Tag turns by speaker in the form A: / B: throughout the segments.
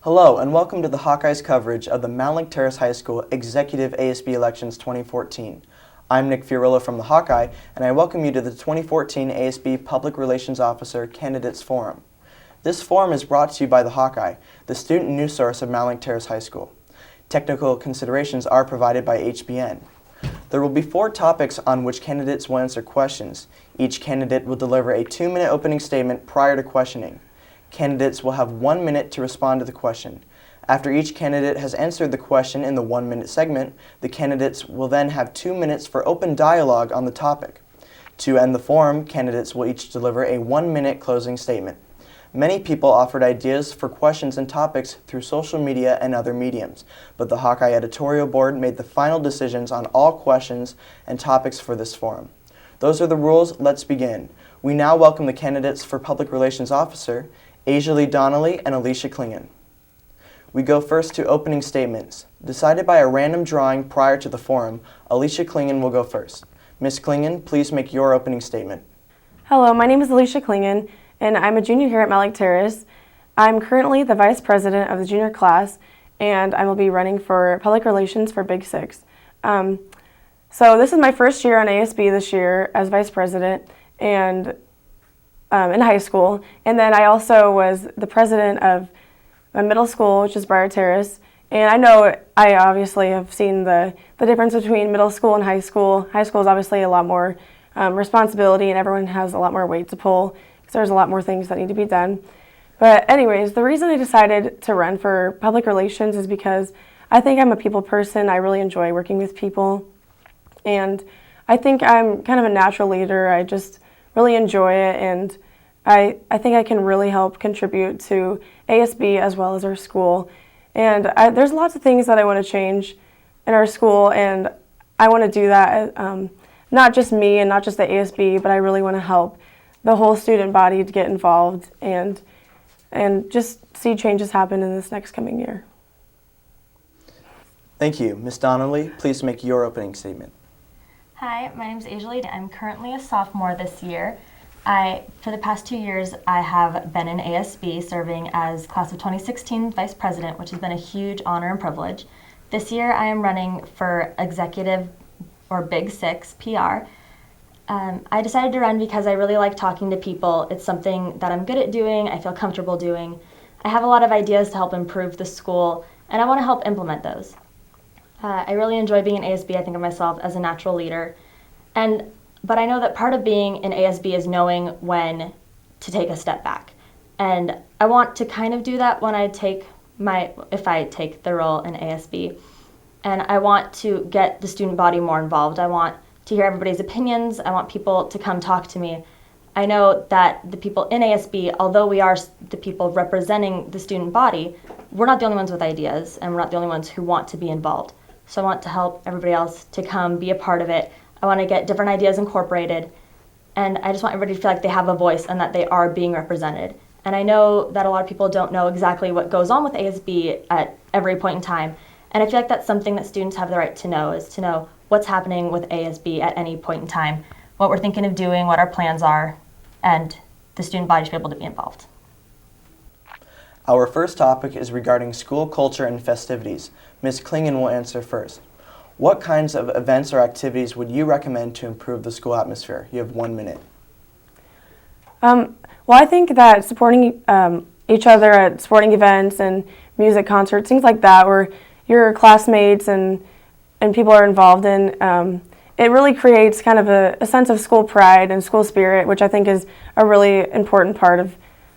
A: Hello and welcome to the Hawkeye's coverage of the Mount Terrace High School Executive ASB Elections 2014. I'm Nick Fiorillo from the Hawkeye, and I welcome you to the 2014 ASB Public Relations Officer Candidates Forum. This forum is brought to you by the Hawkeye, the student news source of Mount Terrace High School. Technical considerations are provided by HBN. There will be 4 topics on which candidates will answer questions. Each candidate will deliver a 2-minute opening statement prior to questioning. Candidates will have 1 minute to respond to the question. After each candidate has answered the question in the 1-minute segment, the candidates will then have 2 minutes for open dialogue on the topic. To end the forum, candidates will each deliver a 1-minute closing statement. Many people offered ideas for questions and topics through social media and other mediums, but the Hawkeye editorial board made the final decisions on all questions and topics for this forum. Those are the rules. Let's begin. We now welcome the candidates for Public Relations Officer, AsiaLee Donnelly and Alisha Clingan. We go first to opening statements. Decided by a random drawing prior to the forum, Alisha Clingan will go first. Ms. Clingan, please make your opening statement.
B: Hello, my name is Alisha Clingan, and I'm a junior here at Mount Terrace. I'm currently the vice president of the junior class, and I will be running for public relations for Big 6. So this is my first year on ASB this year as vice president, and in high school, and then I also was the president of my middle school, which is Briar Terrace, and I obviously have seen the difference between middle school and high school. High school is obviously a lot more responsibility, and everyone has a lot more weight to pull, because there's a lot more things that need to be done. But anyways, the reason I decided to run for public relations is because I think I'm a people person. I really enjoy working with people, and I think I'm kind of a natural leader. I just really enjoy it, and I think I can really help contribute to ASB as well as our school. And there's lots of things that I want to change in our school, and I want to do that, not just me and not just the ASB, but I really want to help the whole student body to get involved and just see changes happen in this next coming year.
A: Thank you. Ms. Donnelly, please make your opening statement.
C: Hi, my name is AsiaLee. I'm currently a sophomore this year. For the past 2 years, I have been in ASB serving as class of 2016 vice president, which has been a huge honor and privilege. This year, I am running for executive or Big 6 PR. I decided to run because I really like talking to people. It's something that I'm good at doing, I feel comfortable doing. I have a lot of ideas to help improve the school, and I want to help implement those. I really enjoy being in ASB. I think of myself as a natural leader. But I know that part of being in ASB is knowing when to take a step back. And I want to kind of do that when if I take the role in ASB. And I want to get the student body more involved. I want to hear everybody's opinions. I want people to come talk to me. I know that the people in ASB, although we are the people representing the student body, we're not the only ones with ideas, and we're not the only ones who want to be involved. So I want to help everybody else to come be a part of it. I want to get different ideas incorporated, and I just want everybody to feel like they have a voice and that they are being represented. And I know that a lot of people don't know exactly what goes on with ASB at every point in time, and I feel like that's something that students have the right to know, is to know what's happening with ASB at any point in time, what we're thinking of doing, what our plans are, and the student body should be able to be involved.
A: Our first topic is regarding school culture and festivities. Ms. Clingan will answer first. What kinds of events or activities would you recommend to improve the school atmosphere? You have 1 minute.
B: Well, I think that supporting each other at sporting events and music concerts, things like that, where your classmates and people are involved in, it really creates kind of a sense of school pride and school spirit, which I think is a really important part of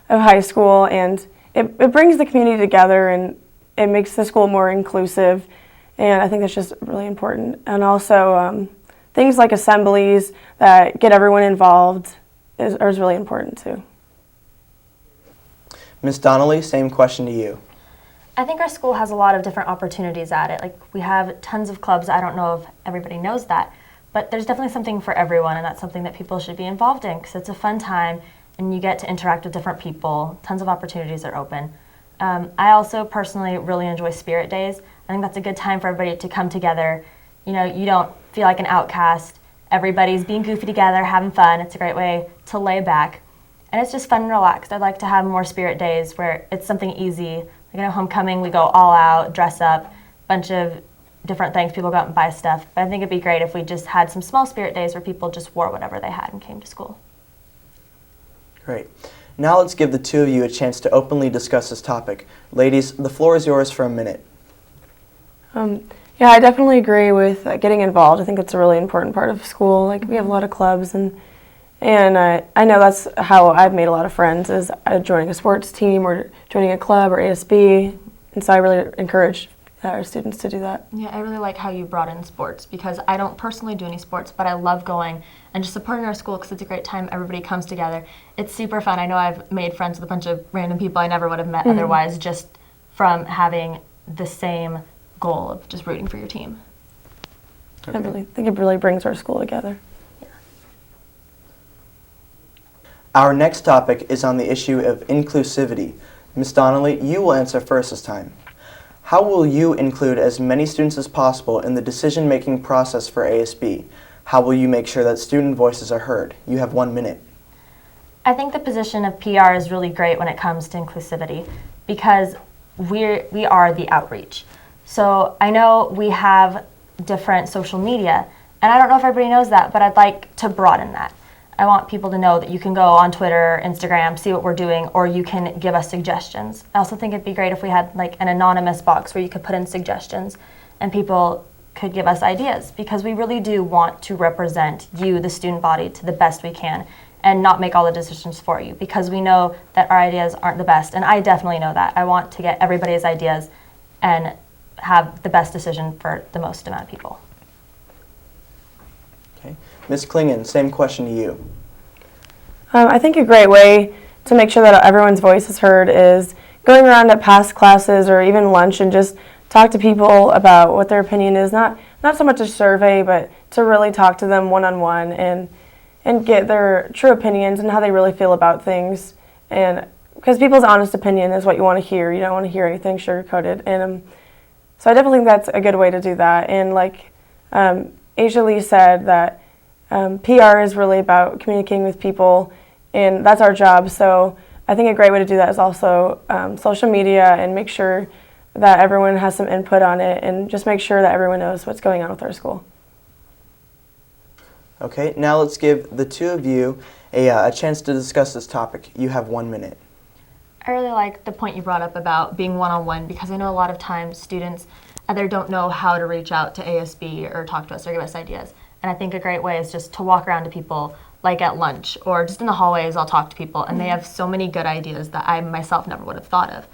B: high school. And it brings the community together, and it makes the school more inclusive. And I think that's just really important. And also things like assemblies that get everyone involved is really important too.
A: Ms. Donnelly, same question to you.
C: I think our school has a lot of different opportunities at it. Like, we have tons of clubs. I don't know if everybody knows that, but there's definitely something for everyone, and that's something that people should be involved in, because it's a fun time and you get to interact with different people. Tons of opportunities are open. I also personally really enjoy Spirit Days. I think that's a good time for everybody to come together. You know, you don't feel like an outcast. Everybody's being goofy together, having fun. It's a great way to lay back. And it's just fun and relaxed. I'd like to have more Spirit Days where it's something easy, Like, homecoming, we go all out, dress up, bunch of different things. People go out and buy stuff. But I think it'd be great if we just had some small spirit days where people just wore whatever they had and came to school.
A: Great. Now let's give the two of you a chance to openly discuss this topic. Ladies, the floor is yours for a minute.
B: Yeah, I definitely agree with getting involved. I think it's a really important part of school. Like, we have a lot of clubs, and I know that's how I've made a lot of friends, is joining a sports team or joining a club or ASB, and so I really encourage our students to do that.
C: Yeah, I really like how you brought in sports, because I don't personally do any sports, but I love going and just supporting our school because it's a great time. Everybody comes together. It's super fun. I know I've made friends with a bunch of random people I never would have met otherwise, just from having the same goal of just rooting for your team.
B: Okay. I really think it really brings our school together.
C: Yeah.
A: Our next topic is on the issue of inclusivity. Ms. Donnelly, you will answer first this time. How will you include as many students as possible in the decision-making process for ASB? How will you make sure that student voices are heard? You have 1 minute.
C: I think the position of PR is really great when it comes to inclusivity, because we are the outreach. So I know we have different social media, and I don't know if everybody knows that, but I'd like to broaden that. I want people to know that you can go on Twitter, Instagram, see what we're doing, or you can give us suggestions. I also think it'd be great if we had like an anonymous box where you could put in suggestions and people could give us ideas, because we really do want to represent you, the student body, to the best we can and not make all the decisions for you, because we know that our ideas aren't the best, and I definitely know that. I want to get everybody's ideas and have the best decision for the most amount of people.
A: Okay. Ms. Clingan, same question to you.
B: I think a great way to make sure that everyone's voice is heard is going around at past classes or even lunch and just talk to people about what their opinion is. Not so much a survey, but to really talk to them one-on-one and get their true opinions and how they really feel about things. And because people's honest opinion is what you want to hear. You don't want to hear anything sugar-coated. And so I definitely think that's a good way to do that. And like AsiaLee said, that PR is really about communicating with people, and that's our job. So I think a great way to do that is also social media, and make sure that everyone has some input on it, and just make sure that everyone knows what's going on with our school.
A: Okay, now let's give the two of you a chance to discuss this topic. You have 1 minute.
C: I really like the point you brought up about being one-on-one, because I know a lot of times students either don't know how to reach out to ASB or talk to us or give us ideas. And I think a great way is just to walk around to people, like at lunch or just in the hallways. I'll talk to people, and they have so many good ideas that I myself never would have thought of.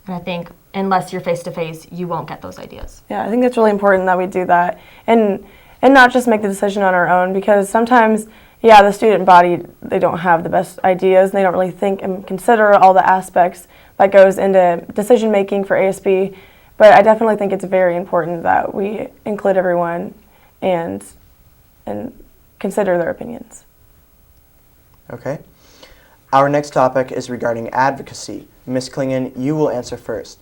C: And I think unless you're face-to-face, you won't get those ideas.
B: Yeah, I think it's really important that we do that, and not just make the decision on our own, because sometimes, yeah, the student body, they don't have the best ideas, and they don't really think and consider all the aspects that goes into decision-making for ASB. But I definitely think it's very important that we include everyone and consider their opinions.
A: Okay. Our next topic is regarding advocacy. Ms. Clingan, you will answer first.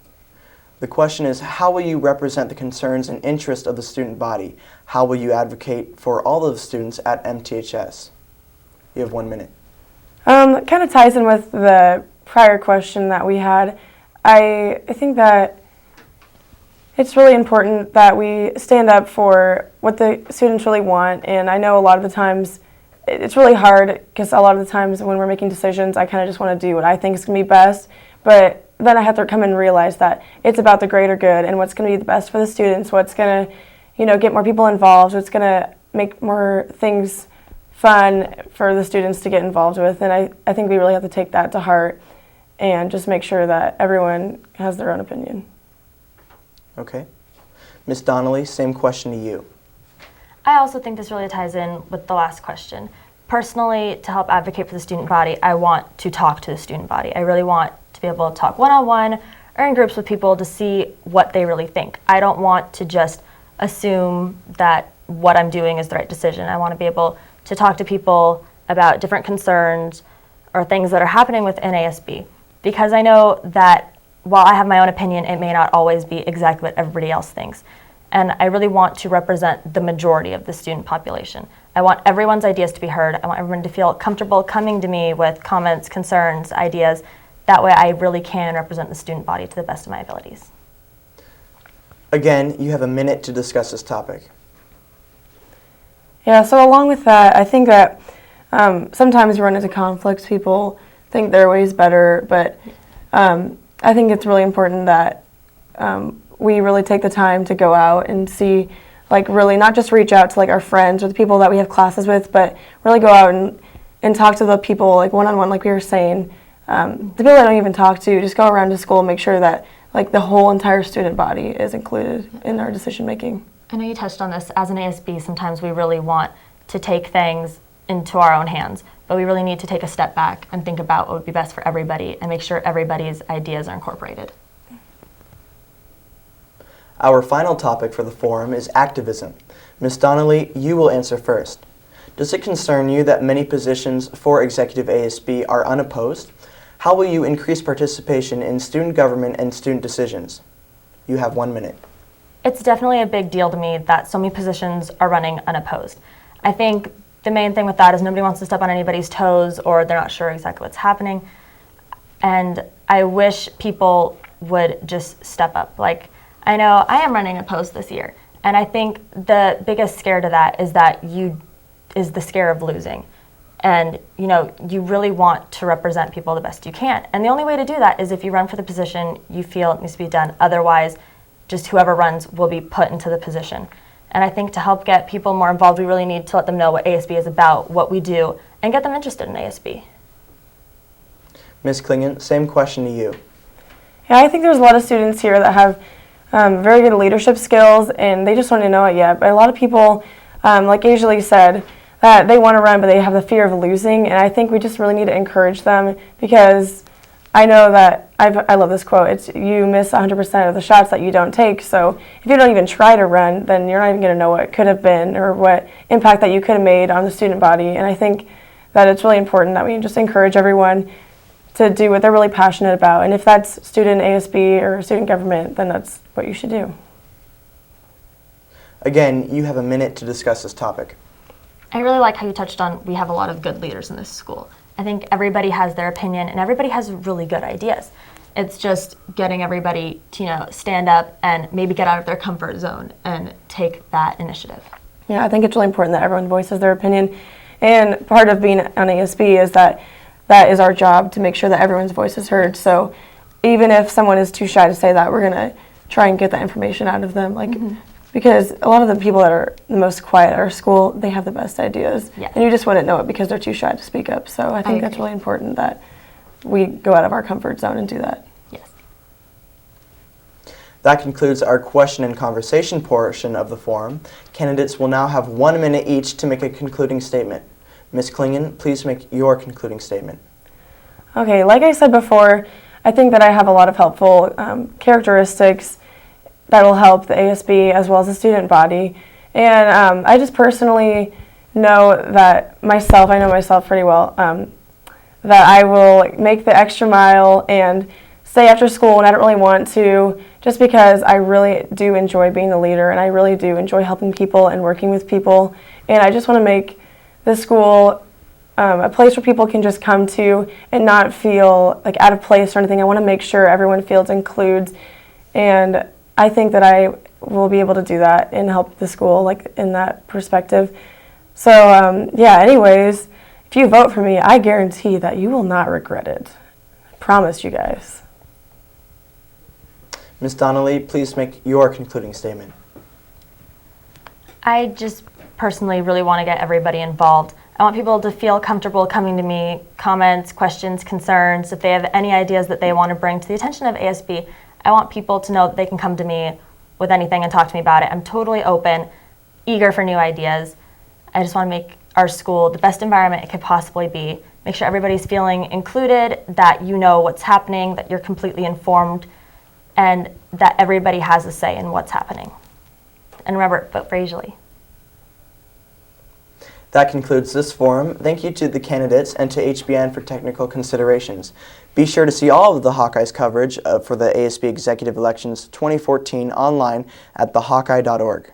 A: The question is, how will you represent the concerns and interests of the student body? How will you advocate for all of the students at MTHS? You have 1 minute.
B: It kind of ties in with the prior question that we had. I think that it's really important that we stand up for what the students really want, and I know a lot of the times it's really hard, because a lot of the times when we're making decisions, I kind of just want to do what I think is going to be best, but then I have to come and realize that it's about the greater good and what's going to be the best for the students, what's going to, get more people involved, what's going to make more things fun for the students to get involved with. And I think we really have to take that to heart and just make sure that everyone has their own opinion.
A: Okay. Ms. Donnelly, same question to you.
C: I also think this really ties in with the last question. Personally, to help advocate for the student body, I want to talk to the student body. I really want to be able to talk one-on-one or in groups with people to see what they really think. I don't want to just assume that what I'm doing is the right decision. I want to be able to talk to people about different concerns or things that are happening within ASB, because I know that while I have my own opinion, it may not always be exactly what everybody else thinks. And I really want to represent the majority of the student population. I want everyone's ideas to be heard. I want everyone to feel comfortable coming to me with comments, concerns, ideas that way I really can represent the student body to the best of my abilities.
A: Again, you have a minute to discuss this topic.
B: Yeah, so along with that, I think that sometimes you run into conflicts. People think their way is better, but I think it's really important that we really take the time to go out and see, like, really not just reach out to like our friends or the people that we have classes with, but really go out and talk to the people like one-on-one, like we were saying. The people I don't even talk to, just go around to school and make sure that like the whole entire student body is included in our decision making.
C: I know you touched on this. As an ASB, sometimes we really want to take things into our own hands, but we really need to take a step back and think about what would be best for everybody and make sure everybody's ideas are incorporated.
A: Our final topic for the forum is activism. Ms. Donnelly, you will answer first. Does it concern you that many positions for Executive ASB are unopposed? How will you increase participation in student government and student decisions? You have 1 minute.
C: It's definitely a big deal to me that so many positions are running unopposed. I think the main thing with that is nobody wants to step on anybody's toes, or they're not sure exactly what's happening. And I wish people would just step up. Like, I know I am running opposed this year, and I think the biggest scare to that is the scare of losing. And you know, you really want to represent people the best you can. And the only way to do that is if you run for the position you feel it needs to be done. Otherwise, just whoever runs will be put into the position. And I think to help get people more involved, we really need to let them know what ASB is about, what we do, and get them interested in ASB.
A: Ms. Clingan, same question to you.
B: Yeah, I think there's a lot of students here that have very good leadership skills, and they just want to know it yet. But a lot of people, like AsiaLee said, that they want to run, but they have the fear of losing. And I think we just really need to encourage them, because I know that I love this quote. It's you miss 100% of the shots that you don't take. So if you don't even try to run, then you're not even going to know what could have been or what impact that you could have made on the student body. And I think that it's really important that we just encourage everyone to do what they're really passionate about. And if that's student ASB or student government, then that's what you should do.
A: Again, you have a minute to discuss this topic.
C: I really like how you touched on we have a lot of good leaders in this school. I think everybody has their opinion and everybody has really good ideas. It's just getting everybody to, you know, stand up and maybe get out of their comfort zone and take that initiative.
B: Yeah, I think it's really important that everyone voices their opinion. And part of being on ASB is that is our job, to make sure that everyone's voice is heard. So even if someone is too shy to say that, we're going to try and get that information out of them. Because a lot of the people that are the most quiet at our school, they have the best ideas.
C: Yeah.
B: And you just wouldn't know it because they're too shy to speak up. So I think that's really important that we go out of our comfort zone and do that.
C: Yes.
A: That concludes our question and conversation portion of the forum. Candidates will now have 1 minute each to make a concluding statement. Ms. Clingan, please make your concluding statement.
B: Okay, like I said before, I think that I have a lot of helpful characteristics that will help the ASB as well as the student body. And I just personally know that I know myself pretty well, that I will make the extra mile and stay after school when I don't really want to, just because I really do enjoy being the leader and I really do enjoy helping people and working with people. And I just want to make this school a place where people can just come to and not feel like out of place or anything. I want to make sure everyone feels included, and I think that I will be able to do that and help the school like in that perspective. So yeah, anyways, if you vote for me, I guarantee that you will not regret it. I promise you guys.
A: Ms. Donnelly, please make your concluding statement.
C: I just personally really want to get everybody involved. I want people to feel comfortable coming to me, comments, questions, concerns. If they have any ideas that they want to bring to the attention of ASB, I want people to know that they can come to me with anything and talk to me about it. I'm totally open, eager for new ideas. I just want to make our school the best environment it could possibly be. Make sure everybody's feeling included, that you know what's happening, that you're completely informed, and that everybody has a say in what's happening. And remember, vote for AsiaLee.
A: That concludes this forum. Thank you to the candidates and to HBN for technical considerations. Be sure to see all of the Hawkeyes coverage for the ASB Executive Elections 2014 online at thehawkeye.org.